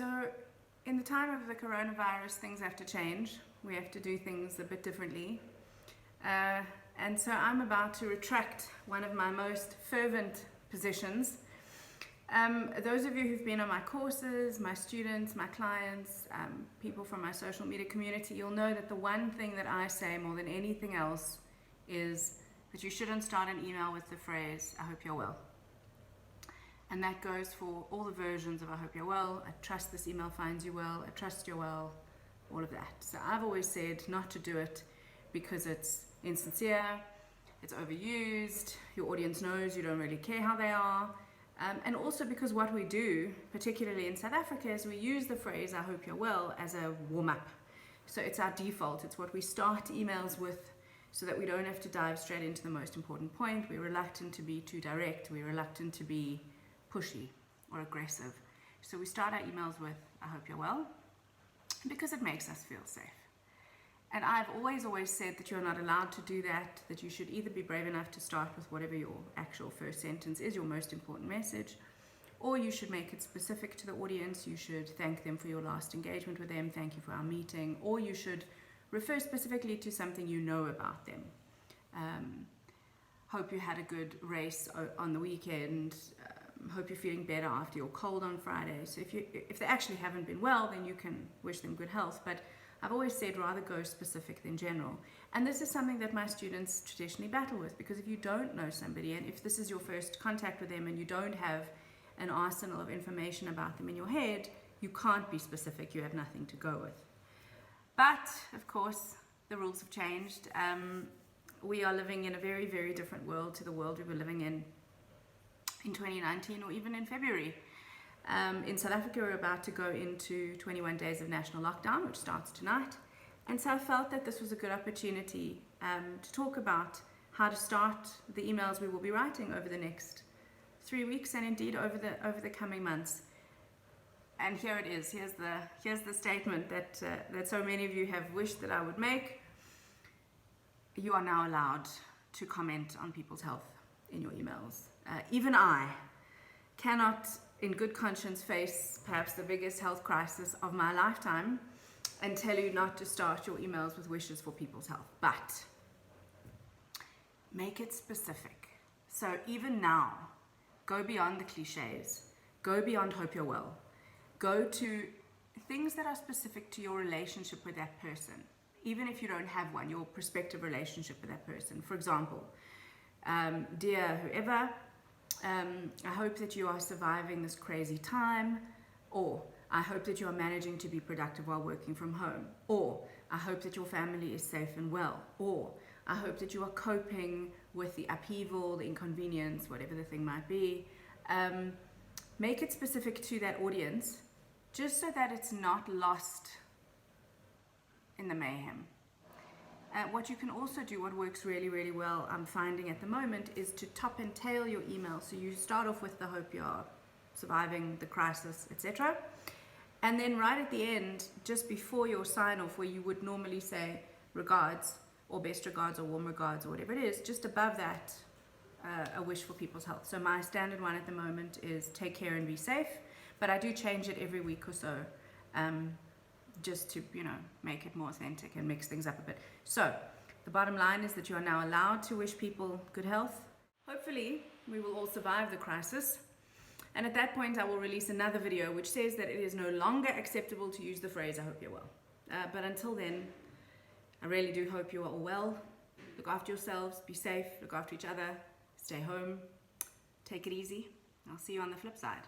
So in the time of the coronavirus, things have to change. We have to do things a bit differently. And so I'm about to retract one of my most fervent positions. Those of you who've been on my courses, my students, my clients, people from my social media community, you'll know that the one thing that I say more than anything else is that you shouldn't start an email with the phrase, "I hope you're well." And that goes for all the versions of "I hope you're well," "I trust this email finds you well," "I trust you're well," all of that. So I've always said not to do it because it's insincere, it's overused, your audience knows you don't really care how they are, and also because what we do, particularly in South Africa, is we use the phrase "I hope you're well" as a warm-up. So it's our default, it's what we start emails with so that we don't have to dive straight into the most important point. We're reluctant to be too direct, we're reluctant to be pushy or aggressive. So we start our emails with "I hope you're well" because it makes us feel safe. And I've always said that you're not allowed to do that, that you should either be brave enough to start with whatever your actual first sentence is, your most important message, or you should make it specific to the audience. You should thank them for your last engagement with them, thank you for our meeting, or you should refer specifically to something you know about them. Hope you had a good race on the weekend, hope you're feeling better after your cold on Friday. So if they actually haven't been well, then you can wish them good health. But I've always said rather go specific than general. And this is something that my students traditionally battle with, because if you don't know somebody, and if this is your first contact with them and you don't have an arsenal of information about them in your head, you can't be specific, you have nothing to go with. But, of course, the rules have changed. We are living in a very, very different world to the world we were living in 2019 or even in February. In South Africa, we're about to go into 21 days of national lockdown, which starts tonight. And so I felt that this was a good opportunity to talk about how to start the emails we will be writing over the next 3 weeks and indeed over the coming months. And here it is. Here's the statement that so many of you have wished that I would make. You are now allowed to comment on people's health in your emails. Even I cannot, in good conscience, face perhaps the biggest health crisis of my lifetime and tell you not to start your emails with wishes for people's health. But make it specific. So even now, go beyond the cliches. Go beyond "hope you're well." Go to things that are specific to your relationship with that person, even if you don't have one, your prospective relationship with that person. For example, dear whoever, I hope that you are surviving this crazy time, or I hope that you are managing to be productive while working from home, or I hope that your family is safe and well, or I hope that you are coping with the upheaval, the inconvenience, whatever the thing might be. Make it specific to that audience, just so that it's not lost in the mayhem. What you can also do, what works really, really well, I'm finding at the moment, is to top and tail your email. So you start off with the "hope you're surviving the crisis," etc. And then right at the end, just before your sign off, where you would normally say "regards" or "best regards" or "warm regards" or whatever it is, just above that, a wish for people's health. So my standard one at the moment is "take care and be safe," but I do change it every week or so. Just to, make it more authentic and mix things up a bit. So, the bottom line is that you are now allowed to wish people good health. Hopefully, we will all survive the crisis. And at that point, I will release another video which says that it is no longer acceptable to use the phrase "I hope you're well." But until then, I really do hope you are all well. Look after yourselves, be safe, look after each other, stay home, take it easy. I'll see you on the flip side.